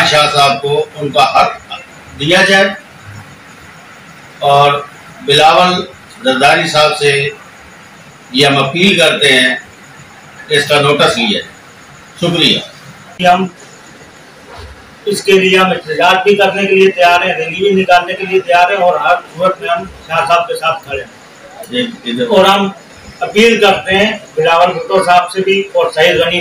कामरान शाह साहब को उनका हक दिया जाए और बिलावल जरदारी साहब से ये हम अपील करते हैं, इसका नोटिस लिया जाए। शुक्रिया। हम इसके लिए हम एहतजाज भी करने के लिए तैयार हैं, रैली भी निकालने के लिए तैयार हैं और हर सूरत में हम शाह साहब के साथ खड़े हैं। और हम अपील करते हैं बिलावल भुट्टो साहब से भी और सईद गनी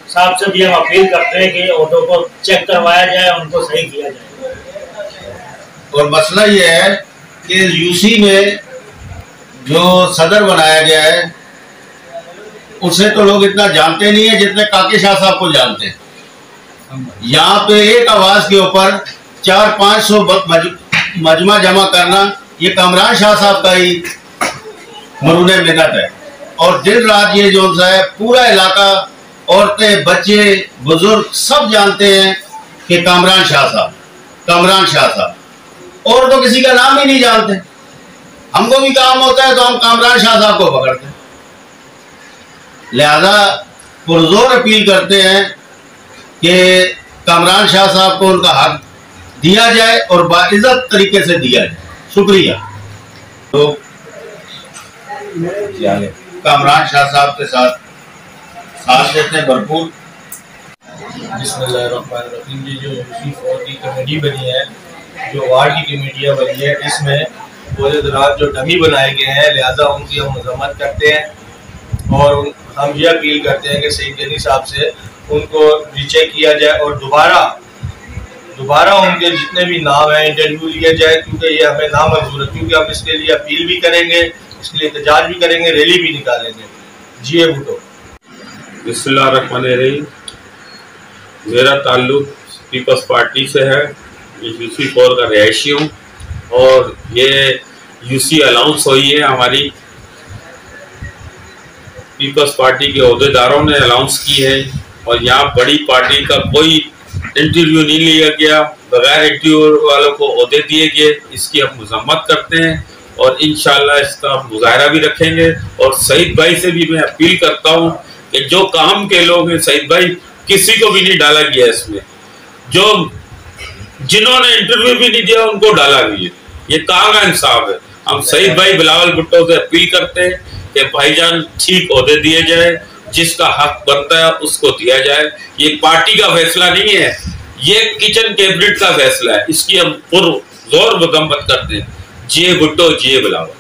साहब से भी हम अपील करते हैं कि ऑटो को चेक करवाया जाए, उनको सही किया जाए। और मसला ये है कि यूसी में जो सदर बनाया गया है उसे तो लोग इतना जानते नहीं है जितने काके शाह साहब को जानते हैं। यहाँ पे एक आवाज के ऊपर 400-500 मजमा जमा करना ये कामरान शाह साहब का ही मरूने मिन्नत है। और दिन रात ये जो है पूरा इलाका, औरतें, बच्चे, बुजुर्ग सब जानते हैं कि कामरान शाह साहब, और तो किसी का नाम ही नहीं जानते। हमको भी काम होता है तो हम कामरान शाह साहब को पकड़ते हैं। लिहाजा पुरजोर अपील करते हैं कि कामरान शाह साहब को उनका हक दिया जाए और बाइज्जत तरीके से दिया जाए। शुक्रिया। तो कामरान शाह साहब के साथ देते हैं भरपूर। बिस्मिल्लाहिर्रहमानिर्रहीम। ये जो यूसी 4 की कमेटी बनी है, जो वार्ड की कमेटियाँ बनी है, इसमें रात जो डमी बनाए गए हैं, लिहाजा उनकी हम मजम्मत करते हैं और हम ये अपील करते हैं कि सईद गनी साहब से उनको रीचेक किया जाए और दोबारा उनके जितने भी नाम हैं इंटरव्यू लिया जाए, क्योंकि ये हमें नामंजूर है। क्योंकि हम इसके लिए अपील भी करेंगे, इसके लिए एहतजाज भी करेंगे, रैली भी निकालेंगे। जी भुट्टो। बिस्मिल्लाहिर्रहमानिर्रहीम। मेरा ताल्लुक पीपल्स पार्टी से है, यूसी 4 का रिहायशी हूँ और ये यूसी अलाउंस हुई है, हमारी पीपल्स पार्टी के अहदेदारों ने अलाउंस की है और यहाँ बड़ी पार्टी का कोई इंटरव्यू नहीं लिया गया, बगैर इंटरव्यू वालों को ओहदे दिए गए। इसकी हम मजम्मत करते हैं और इंशाल्लाह इसका मुजाहरा भी रखेंगे। और सईद भाई से भी मैं अपील करता हूँ कि जो काम के लोग हैं, सईद भाई किसी को भी नहीं डाला गया इसमें, जो जिन्होंने इंटरव्यू भी नहीं दिया उनको डाला भी है। ये कहाँ का इंसाफ है। हम सईद भाई बिलावल भुट्टो से अपील करते हैं कि भाईजान ठीक ओहदे दिए जाए, जिसका हक बनता है उसको दिया जाए। ये पार्टी का फैसला नहीं है, ये किचन कैबिनेट का फैसला है। इसकी हम पुरजोर मजम्मत करते हैं। जी भुट्टो, जी बिलावल।